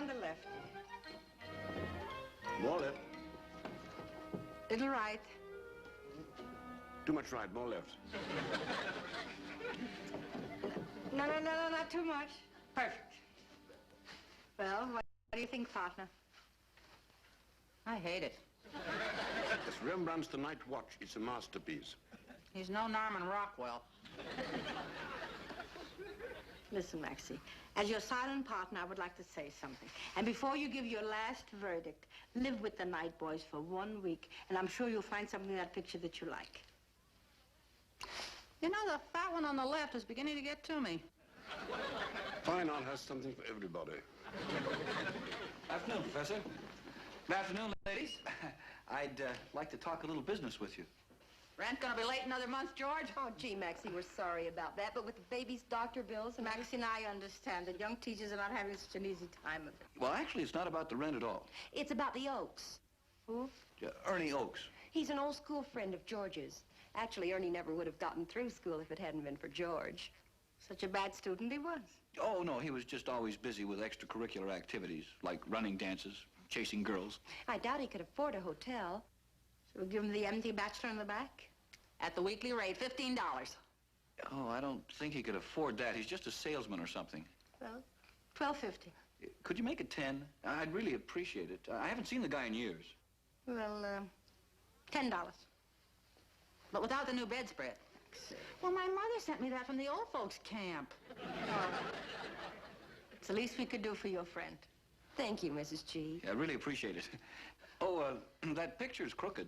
on the left. More left. Little right. Too much right, more left. No, not too much. Perfect. Well, what do you think, partner? I hate it. It's Rembrandt's The Night Watch. It's a masterpiece. He's no Norman Rockwell. Listen, Maxie, as your silent partner, I would like to say something. And before you give your last verdict, live with the Night Boys for 1 week, and I'm sure you'll find something in that picture that you like. You know, the fat one on the left is beginning to get to me. Fine art has something for everybody. Afternoon, Professor. Good afternoon, ladies. I'd like to talk a little business with you. Rent gonna be late another month, George? Oh, gee, Maxie, we're sorry about that, but with the baby's doctor bills and... Maxie and I understand that young teachers are not having such an easy time of it. Well, actually, it's not about the rent at all. It's about the Oaks. Who? Ernie Oaks. He's an old school friend of George's. Actually, Ernie never would have gotten through school if it hadn't been for George. Such a bad student he was. Oh, no, he was just always busy with extracurricular activities, like running dances, chasing girls. I doubt he could afford a hotel. So we'll give him the empty bachelor in the back? At the weekly rate, $15. Oh, I don't think he could afford that. He's just a salesman or something. Well, $12.50. Could you make it 10? I'd really appreciate it. I haven't seen the guy in years. Well, $10. But without the new bedspread. Well, my mother sent me that from the old folks' camp. Oh. It's the least we could do for your friend. Thank you, Mrs. G. Yeah, I really appreciate it. Oh, that picture's crooked.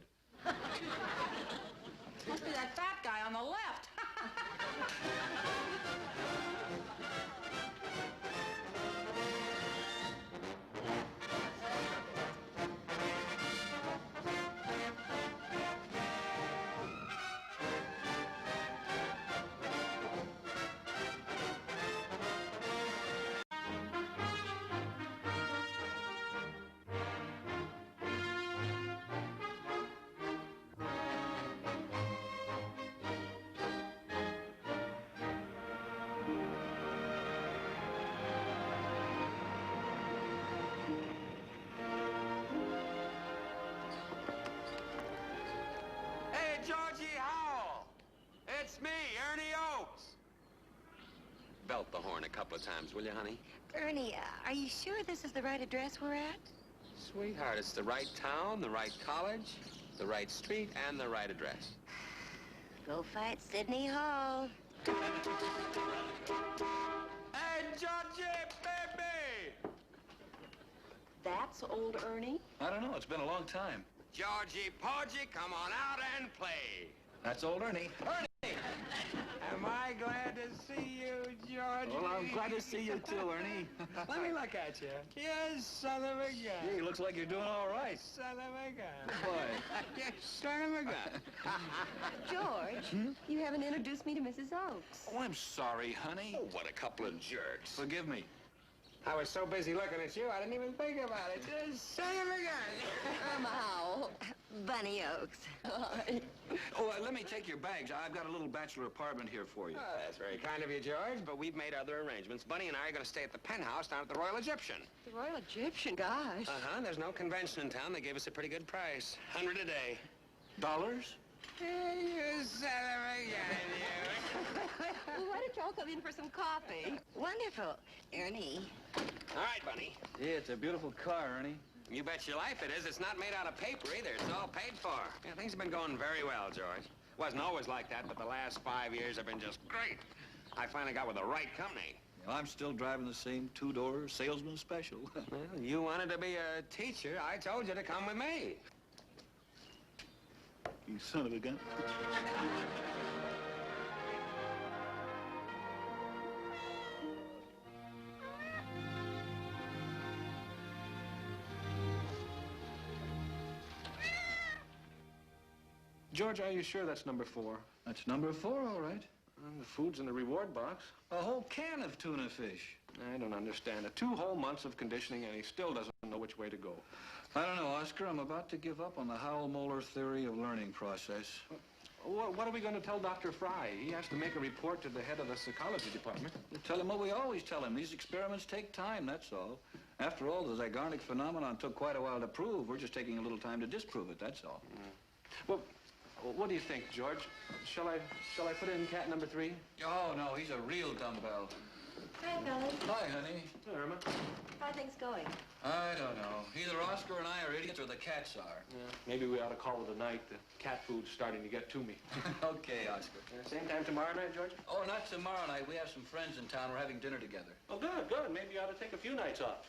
Must be that fat guy on the left. Howell! It's me, Ernie Oaks. Belt the horn a couple of times, will you, honey? Ernie, are you sure this is the right address we're at? Sweetheart, it's the right town, the right college, the right street, and the right address. Go fight Sydney Hall. Hey, Georgie, baby! That's old Ernie? I don't know. It's been a long time. Georgie Porgy, come on out and play. That's old Ernie. Ernie! Am I glad to see you, Georgie? Well, I'm glad to see you too, Ernie. Let me look at you. You son of a gun. Hey, looks like you're doing all right. Son of a gun. Boy. You son of a gun. George, you haven't introduced me to Mrs. Oaks. Oh, I'm sorry, honey. Oh, what a couple of jerks. Forgive me. I was so busy looking at you, I didn't even think about it. You son of a gun. I'm Howell. Bunny Oaks. Oh, let me take your bags. I've got a little bachelor apartment here for you. Oh, that's very kind of you, George, but we've made other arrangements. Bunny and I are going to stay at the penthouse down at the Royal Egyptian. The Royal Egyptian? Gosh. Uh-huh. There's no convention in town. They gave us a pretty good price. $100 a day. Dollars? You son of a gun, you. Well, why don't y'all come in for some coffee? Wonderful. Ernie. All right, Bunny. Yeah, it's a beautiful car, Ernie. You bet your life it is. It's not made out of paper either. It's all paid for. Yeah, things have been going very well, George. Wasn't always like that, but the last 5 years have been just great. I finally got with the right company. Well, I'm still driving the same two-door salesman special. Well, you wanted to be a teacher. I told you to come with me. You son of a gun. George, are you sure that's number 4? That's number 4, all right. The food's in the reward box. A whole can of tuna fish. I don't understand it. 2 whole months of conditioning, and he still doesn't know which way to go. I don't know, Oscar. I'm about to give up on the Howell-Moeller theory of learning process. What are we going to tell Dr. Fry? He has to make a report to the head of the psychology department. We'll tell him what we always tell him. These experiments take time, that's all. After all, the Zygarnik phenomenon took quite a while to prove. We're just taking a little time to disprove it, that's all. Well, what do you think, George? Shall I put in cat number 3? Oh, no, he's a real dumbbell. Hi, fellas. Hi, honey. Hey, Irma. How are things going? I don't know. Either Oscar and I are idiots or the cats are. Yeah, maybe we ought to call it a night. The cat food's starting to get to me. Okay, Oscar. Same time tomorrow night, George? Oh, not tomorrow night. We have some friends in town. We're having dinner together. Oh, good, good. Maybe you ought to take a few nights off.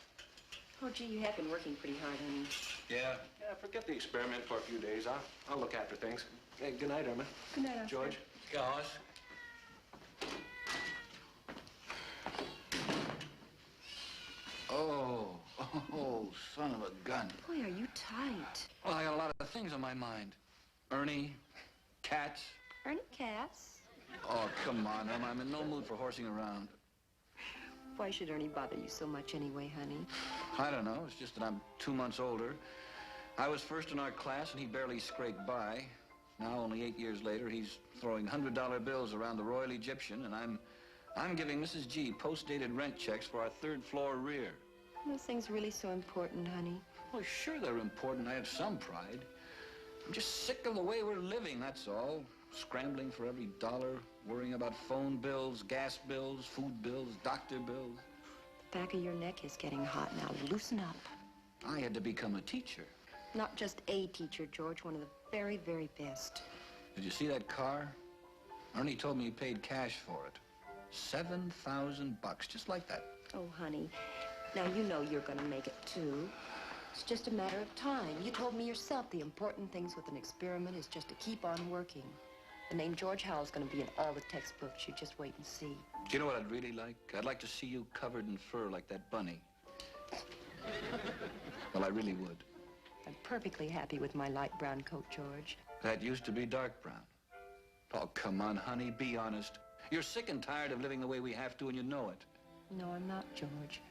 Oh, gee, you have been working pretty hard, honey. Yeah. Yeah, forget the experiment for a few days. I'll look after things. Hey, good night, Irma. Good night, Oscar. George? Gosh. Oh, son of a gun. Boy, are you tight. Well, I got a lot of things on my mind. Ernie, cats. Ernie Cass? Oh, come on, Emma. I'm in no mood for horsing around. Why should Ernie bother you so much anyway, honey? I don't know. It's just that I'm 2 months older. I was first in our class, and he barely scraped by. Now, only 8 years later, he's throwing $100 bills around the Royal Egyptian, and I'm giving Mrs. G post-dated rent checks for our 3rd floor rear. Those things really so important, honey. Well, sure they're important. I have some pride. I'm just sick of the way we're living, that's all. Scrambling for every dollar, worrying about phone bills, gas bills, food bills, doctor bills. The back of your neck is getting hot now. Loosen up. I had to become a teacher. Not just a teacher, George. One of the very, very best. Did you see that car? Ernie told me he paid cash for it. $7,000, just like that. Oh, honey. Now, you know you're going to make it, too. It's just a matter of time. You told me yourself the important things with an experiment is just to keep on working. The name George Howell's going to be in all the textbooks. You just wait and see. Do you know what I'd really like? I'd like to see you covered in fur like that bunny. Well, I really would. I'm perfectly happy with my light brown coat, George. That used to be dark brown. Oh, come on, honey, be honest. You're sick and tired of living the way we have to, and you know it. No, I'm not, George.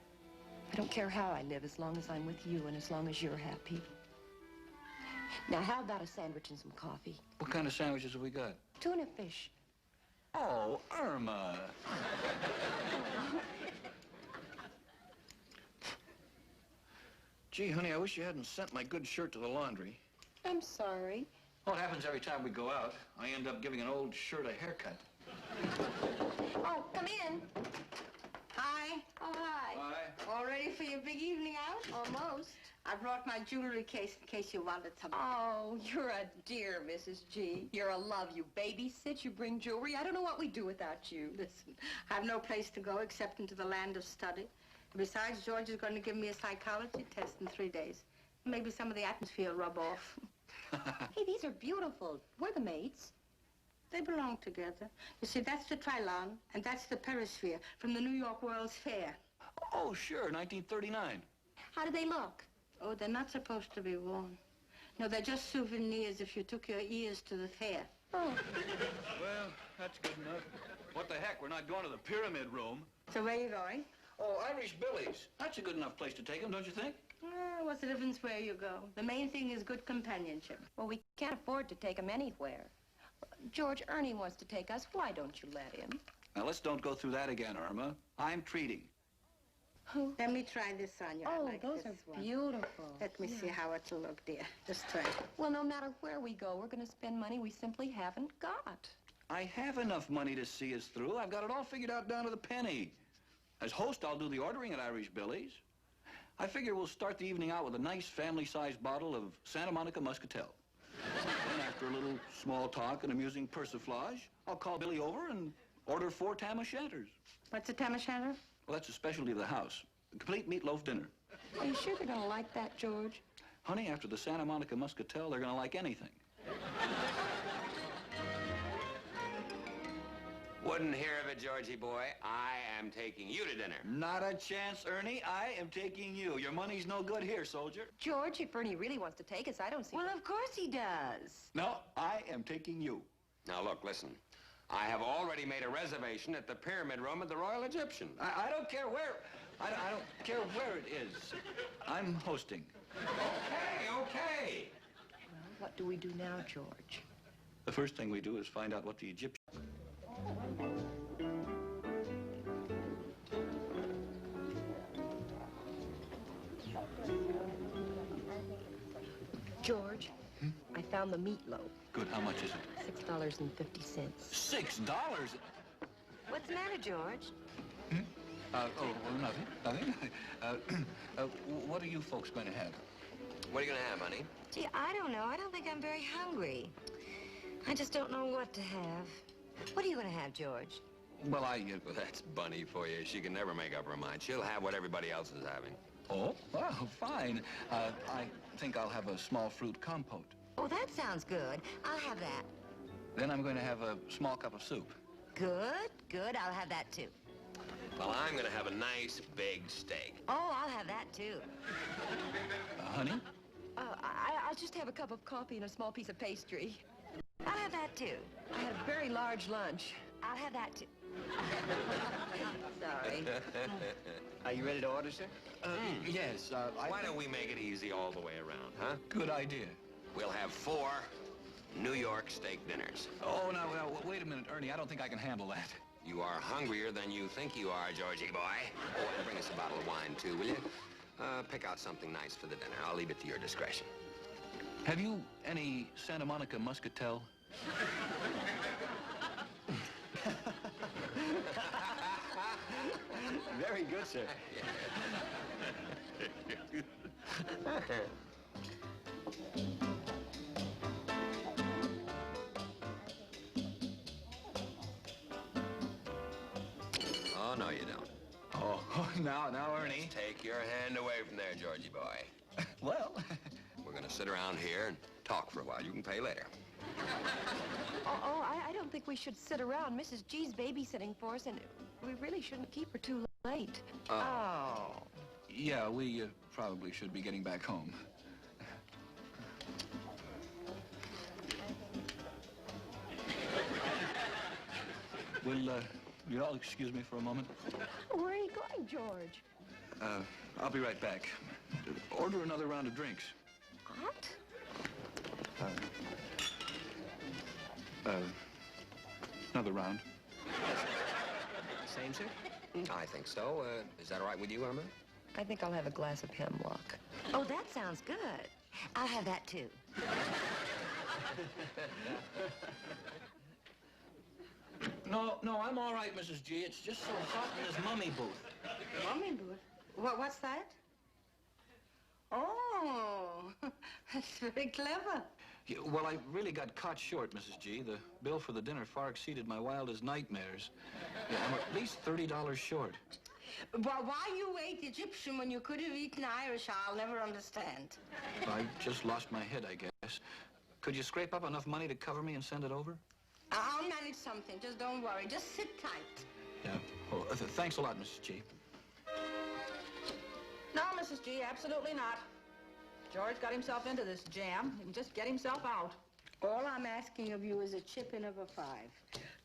I don't care how I live as long as I'm with you and as long as you're happy. Now, how about a sandwich and some coffee? What kind of sandwiches have we got? Tuna fish. Oh, Irma. Gee, honey, I wish you hadn't sent my good shirt to the laundry. I'm sorry. Well, it happens every time we go out. I end up giving an old shirt a haircut. Oh, come in. Hi. Oh, hi. Bye. All ready for your big evening out? Almost. I brought my jewelry case in case you wanted something. Oh, you're a dear, Mrs. G. You're a love. You babysit, you bring jewelry. I don't know what we'd do without you. Listen, I have no place to go except into the land of study. Besides, George is going to give me a psychology test in 3 days. Maybe some of the atmosphere will rub off. Hey, these are beautiful. We're the mates. They belong together. You see, that's the Trilon, and that's the Perisphere from the New York World's Fair. Oh, sure, 1939. How do they look? Oh, they're not supposed to be worn. No, they're just souvenirs if you took your ears to the fair. Oh. Well, that's good enough. What the heck, we're not going to the Pyramid Room. So where are you going? Oh, Irish Billy's. That's a good enough place to take him, don't you think? What's the difference where you go? The main thing is good companionship. Well, we can't afford to take him anywhere. George, Ernie wants to take us. Why don't you let him? Now, let's don't go through that again, Irma. I'm treating. Who? Let me try this on you. I Oh, like those this are one. beautiful. Let me see how it'll look, dear. Just try it. Well, no matter where we go, we're going to spend money we simply haven't got. I have enough money to see us through. I've got it all figured out down to the penny. As host, I'll do the ordering at Irish Billy's. I figure we'll start the evening out with a nice family-sized bottle of Santa Monica Muscatel. Then after a little small talk and amusing persiflage, I'll call Billy over and order 4 tam o' shanters. What's a tam o' shanter? Well, that's a specialty of the house. A complete meatloaf dinner. Are you sure they're going to like that, George? Honey, after the Santa Monica Muscatel, they're going to like anything. Wouldn't hear of it, Georgie boy. I am taking you to dinner. Not a chance, Ernie. I am taking you. Your money's no good here, soldier. George, if Ernie really wants to take us, I don't see... Well, of course he does. No, I am taking you. Now, look, listen. I have already made a reservation at the Pyramid Room at the Royal Egyptian. I don't care where. I don't care where it is. I'm hosting. Okay. Well, what do we do now, George? The first thing we do is find out what the Egyptian... George, I found the meatloaf. Good, how much is it? $6.50. $6? What's the matter, George? Nothing. What are you folks going to have? What are you going to have, honey? Gee, I don't know. I don't think I'm very hungry. I just don't know what to have. What are you going to have, George? Well, Well, that's Bunny for you. She can never make up her mind. She'll have what everybody else is having. Oh, well, fine. I think I'll have a small fruit compote. Oh, that sounds good. I'll have that. Then I'm going to have a small cup of soup. Good, good. I'll have that, too. Well, I'm going to have a nice big steak. Oh, I'll have that, too. Honey? I'll just have a cup of coffee and a small piece of pastry. I'll have that, too. I had a very large lunch. I'll have that, too. Sorry. Are you ready to order, sir? Yes. Why don't we make it easy all the way around, huh? Good idea. We'll have 4 New York steak dinners. Oh, now, wait a minute, Ernie. I don't think I can handle that. You are hungrier than you think you are, Georgie boy. Oh, and bring us a bottle of wine, too, will you? Pick out something nice for the dinner. I'll leave it to your discretion. Have you any Santa Monica Muscatel? Very good, sir. Oh, no, you don't. Oh, now, Ernie. Take your hand away from there, Georgie boy. Well... We're going to sit around here and talk for a while. You can pay later. I don't think we should sit around. Mrs. G's babysitting for us, and we really shouldn't keep her too late. Oh. Yeah, we probably should be getting back home. Will you all excuse me for a moment? Where are you going, George? I'll be right back. Order another round of drinks. What? Another round. Same, sir? I think so. Is that all right with you, Irma? I think I'll have a glass of hemlock. Oh, that sounds good. I'll have that, too. No, I'm all right, Mrs. G. It's just so hot in this mummy booth. Mummy booth? What's that? Oh, that's very clever. Yeah, well, I really got caught short, Mrs. G. The bill for the dinner far exceeded my wildest nightmares. Yeah, I'm at least $30 short. Well, why you ate Egyptian when you could have eaten Irish, I'll never understand. I just lost my head, I guess. Could you scrape up enough money to cover me and send it over? I'll manage something. Just don't worry. Just sit tight. Yeah. Oh, thanks a lot, Mrs. G. No, Mrs. G, absolutely not. George got himself into this jam. He can just get himself out. All I'm asking of you is a chip in of a 5.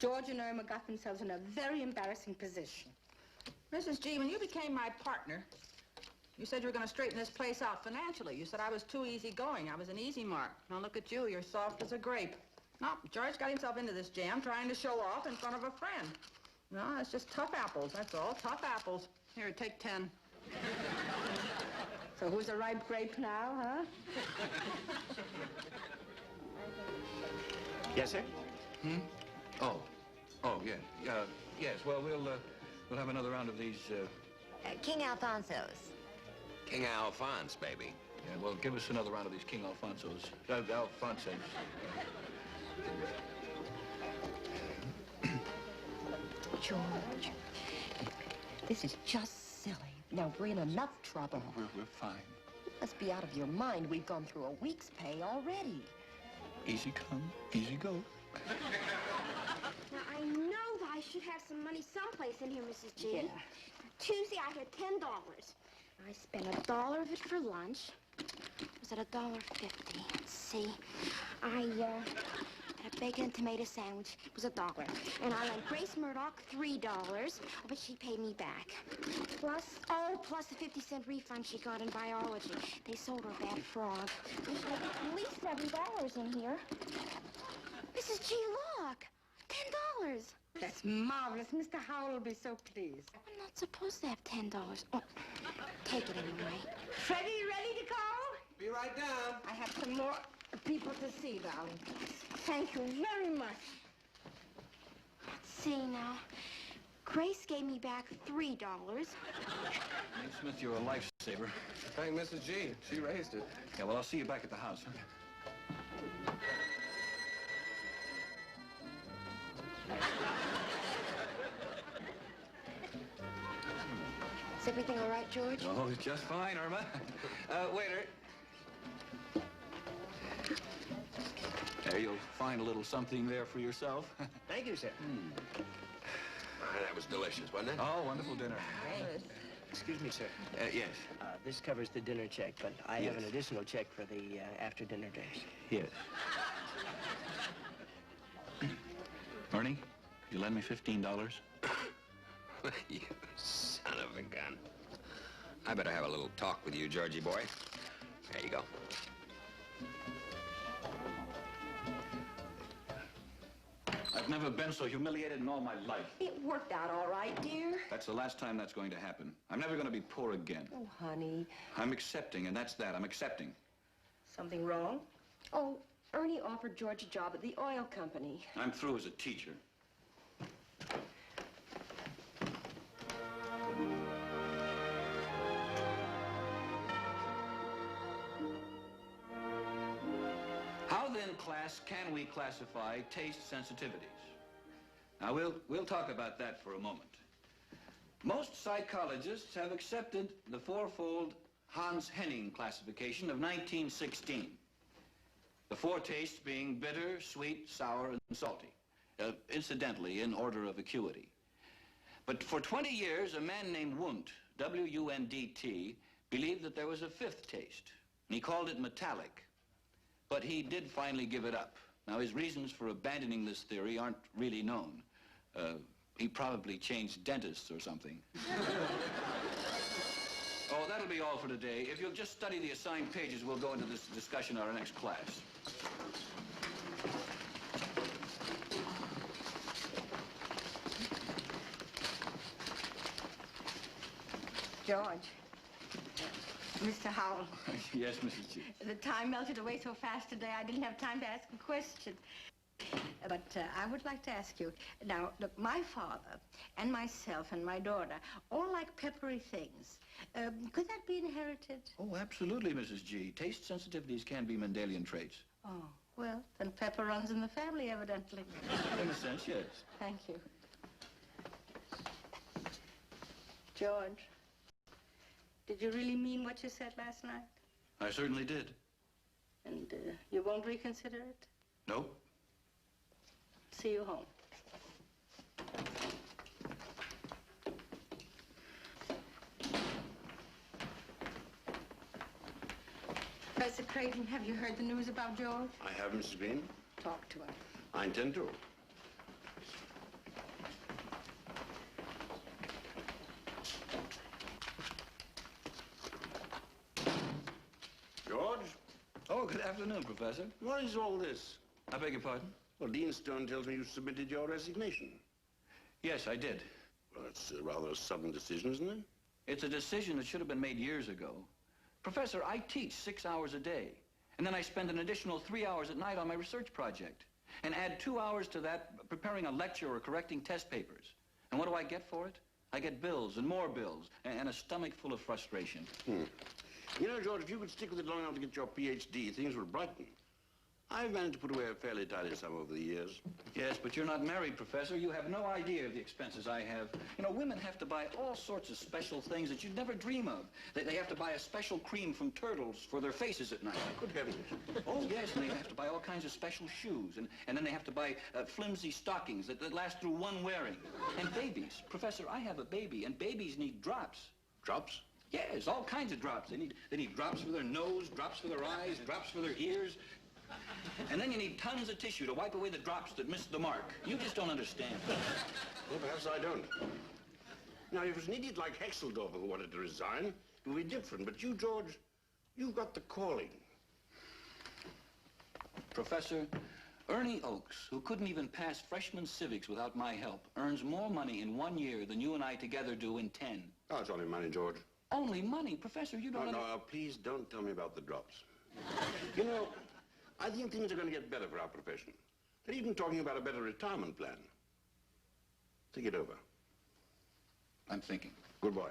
George and Irma got themselves in a very embarrassing position. Mrs. G, when you became my partner, you said you were going to straighten this place out financially. You said I was too easygoing. I was an easy mark. Now look at you. You're soft as a grape. No, George got himself into this jam trying to show off in front of a friend. No, it's just tough apples, that's all. Tough apples. Here, take 10. So who's a ripe grape now, huh? Yes, sir? Oh, yeah. Yes, well, we'll have another round of these, King Alfonso's. King Alphonse, baby. Yeah, well, give us another round of these King Alfonso's. Alphonses. George, this is just silly. Now, we're in enough trouble. We're fine. You must be out of your mind. We've gone through a week's pay already. Easy come, easy go. Now, I know that I should have some money someplace in here, Mrs. G. Yeah. Tuesday, I had $10. I spent $1 of it for lunch. Was it $1.50? Let's see. I had a bacon and tomato sandwich. It was $1. And I lent Grace Murdoch $3, but she paid me back. Plus the 50-cent refund she got in biology. They sold her a bad frog. There's at least $7 in here. Mrs. Mrs. G, look. $10. That's marvelous. Mr. Howell will be so pleased. I'm not supposed to have $10. Oh, take it anyway. Freddie, you ready to go? Be right down. I have some more people to see, darling. Thank you very much. Let's see now. Grace gave me back $3. Nate Smith, you're a lifesaver. Thank Mrs. G. She raised it. Yeah, well, I'll see you back at the house. Is everything all right, George? Oh, just fine, Irma. Waiter. There, you'll find a little something there for yourself. Thank you, sir. That was delicious, wasn't it? Oh, wonderful dinner. Excuse me, sir. Yes. This covers the dinner check, but I have an Yes. additional check for the after-dinner drinks. Yes. Ernie, you lend me $15? You son of a gun. I better have a little talk with you, Georgie boy. There you go. I've never been so humiliated in all my life. It worked out all right, dear. That's the last time that's going to happen. I'm never going to be poor again. Oh, honey. I'm accepting, and that's that. I'm accepting. Something wrong? Oh, Ernie offered George a job at the oil company. I'm through as a teacher. How then, class, can we classify taste sensitivities? Now, we'll talk about that for a moment. Most psychologists have accepted the fourfold Hans Henning classification of 1916. The four tastes being bitter, sweet, sour, and salty. Incidentally, in order of acuity. But for 20 years, a man named Wundt, W-U-N-D-T, believed that there was a fifth taste, and he called it metallic. But he did finally give it up. Now, his reasons for abandoning this theory aren't really known. He probably changed dentists or something. Oh, that'll be all for today. If you'll just study the assigned pages, we'll go into this discussion in our next class. George. Mr. Howell. Yes, Mrs. G. The time melted away so fast today, I didn't have time to ask a question. But I would like to ask you, now, look, my father and myself and my daughter all like peppery things. Could that be inherited? Oh, absolutely, Mrs. G. Taste sensitivities can be Mendelian traits. Oh, well, then pepper runs in the family, evidently. In a sense, yes. Thank you. George, did you really mean what you said last night? I certainly did. And you won't reconsider it? Nope. See you home. Professor Creighton, have you heard the news about George? I have, Mrs. Green. Talk to her. I intend to. George? Oh, good afternoon, Professor. What is all this? I beg your pardon? Well, Dean Stone tells me you submitted your resignation. Yes, I did. Well, it's rather a sudden decision, isn't it? It's a decision that should have been made years ago. Professor, I teach 6 hours a day, and then I spend an additional 3 hours at night on my research project, and add 2 hours to that preparing a lecture or correcting test papers. And what do I get for it? I get bills and more bills, and a stomach full of frustration. You know, George, if you could stick with it long enough to get your PhD, things would brighten. I've managed to put away a fairly tidy sum over the years. Yes, but you're not married, Professor. You have no idea of the expenses I have. You know, women have to buy all sorts of special things that you'd never dream of. They have to buy a special cream from turtles for their faces at night. Good heavens. Oh, yes, and they have to buy all kinds of special shoes. And then they have to buy flimsy stockings that last through one wearing. And babies. Professor, I have a baby, and babies need drops. Drops? Yes, all kinds of drops. They need drops for their nose, drops for their eyes, drops for their ears. And then you need tons of tissue to wipe away the drops that missed the mark. You just don't understand. Well, perhaps I don't. Now, if it was an idiot like Hexeldorfer who wanted to resign, it would be different. But you, George, you've got the calling. Professor, Ernie Oakes, who couldn't even pass freshman civics without my help, earns more money in 1 year than you and I together do in 10. Oh, it's only money, George. Only money? Professor, you don't... No, please don't tell me about the drops. You know, I think things are going to get better for our profession. They're even talking about a better retirement plan. Think it over. I'm thinking. Good boy.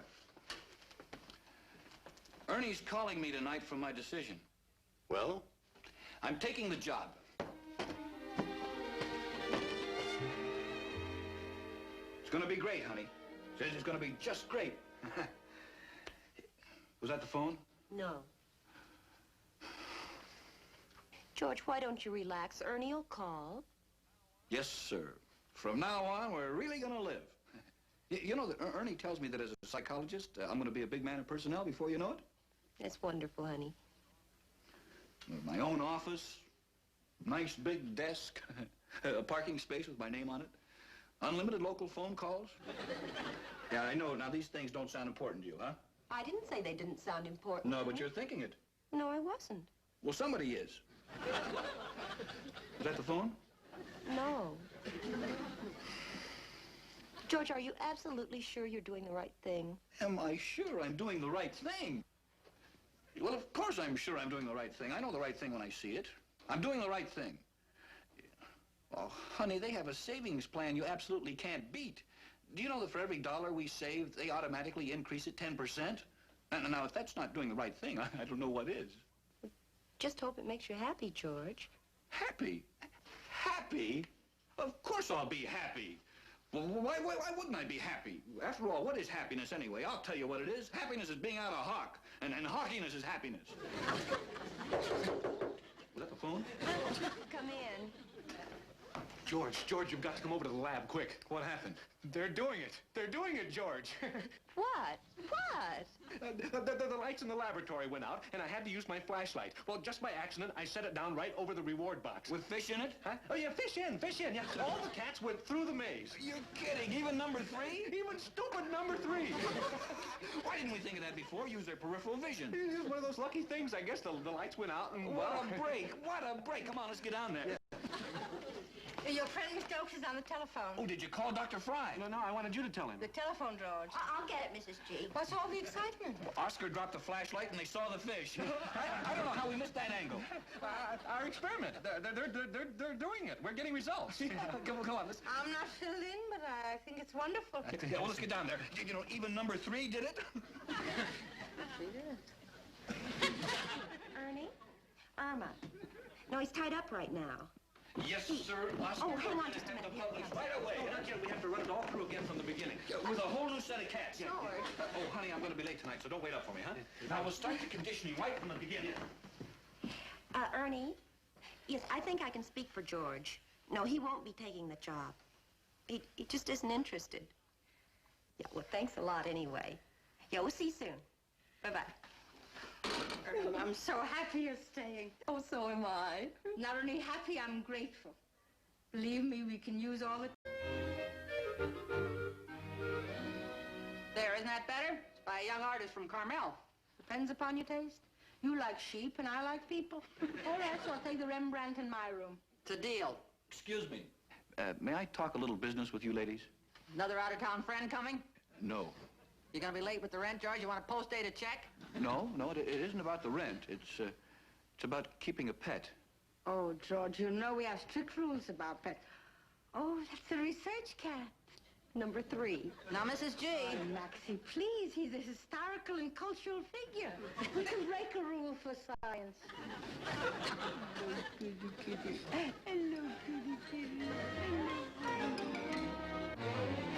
Ernie's calling me tonight for my decision. Well? I'm taking the job. It's going to be great, honey. Says it's going to be just great. Was that the phone? No. George, why don't you relax? Ernie will call. Yes, sir. From now on, we're really going to live. You know that Ernie tells me that as a psychologist, I'm going to be a big man in personnel before you know it. That's wonderful, honey. My own office, nice big desk, a parking space with my name on it, unlimited local phone calls. Yeah, I know. Now, these things don't sound important to you, huh? I didn't say they didn't sound important. No, but you're thinking it. No, I wasn't. Well, somebody is. Is that the phone? No. George, are you absolutely sure you're doing the right thing? Am I sure I'm doing the right thing? Well, of course I'm sure I'm doing the right thing. I know the right thing when I see it. I'm doing the right thing. Oh, honey, they have a savings plan you absolutely can't beat. Do you know that for every dollar we save, they automatically increase it 10%? And now, if that's not doing the right thing, I don't know what is. Just hope it makes you happy, George. Happy? Happy? Of course I'll be happy. Well, why wouldn't I be happy? After all, what is happiness anyway? I'll tell you what it is. Happiness is being out of hock, and hawkiness is happiness. Was that the phone? Come in. George, you've got to come over to the lab, quick. What happened? They're doing it. They're doing it, George. What? What? The lights in the laboratory went out, and I had to use my flashlight. Well, just by accident, I set it down right over the reward box. With fish in it? Huh? Oh, yeah, fish in, yeah. All the cats went through the maze. You're kidding. Even number 3? Even stupid number 3. Why didn't we think of that before? Use their peripheral vision. It was one of those lucky things. I guess the lights went out, and... What a break. What a break. Come on, let's get down there. Yeah. Your friend Mr. Oakes is on the telephone. Oh, did you call Dr. Fry? No, I wanted you to tell him. The telephone, George. I'll get it, Mrs. G. What's all the excitement? Oscar dropped the flashlight and they saw the fish. I don't know how we missed that angle. Our experiment. They're doing it. We're getting results. Come on, let's... I'm not filled in, but I think it's wonderful. Yeah, well, let's get down there. You know, even number 3 did it. She did. Ernie? Irma. No, he's tied up right now. Yes, sir. Oscar, Oh, hang on just a minute. Right away. Not yet. We have to run it all through again from the beginning. With a whole new set of cats. George. Oh, honey, I'm going to be late tonight, so don't wait up for me, huh? Now, we'll start the conditioning right from the beginning. Ernie? Yes, I think I can speak for George. No, he won't be taking the job. He just isn't interested. Yeah, well, thanks a lot anyway. Yeah, we'll see you soon. Bye-bye. I'm so happy you're staying. Oh, so am I. Not only happy, I'm grateful. Believe me, we can use all the... There, isn't that better? It's by a young artist from Carmel. Depends upon your taste. You like sheep, and I like people. All right, so I'll take the Rembrandt in my room. It's a deal. Excuse me. May I talk a little business with you ladies? Another out-of-town friend coming? No. You gonna be late with the rent, George? You want to post-date a check? No, it isn't about the rent. It's about keeping a pet. Oh, George, you know we have strict rules about pets. Oh, that's the research cat. Number 3. Now, Mrs. G. Oh, Maxie, please, he's a historical and cultural figure. We can break a rule for science. Hello, kitty, kitty. Hello, kitty, kitty. Hello.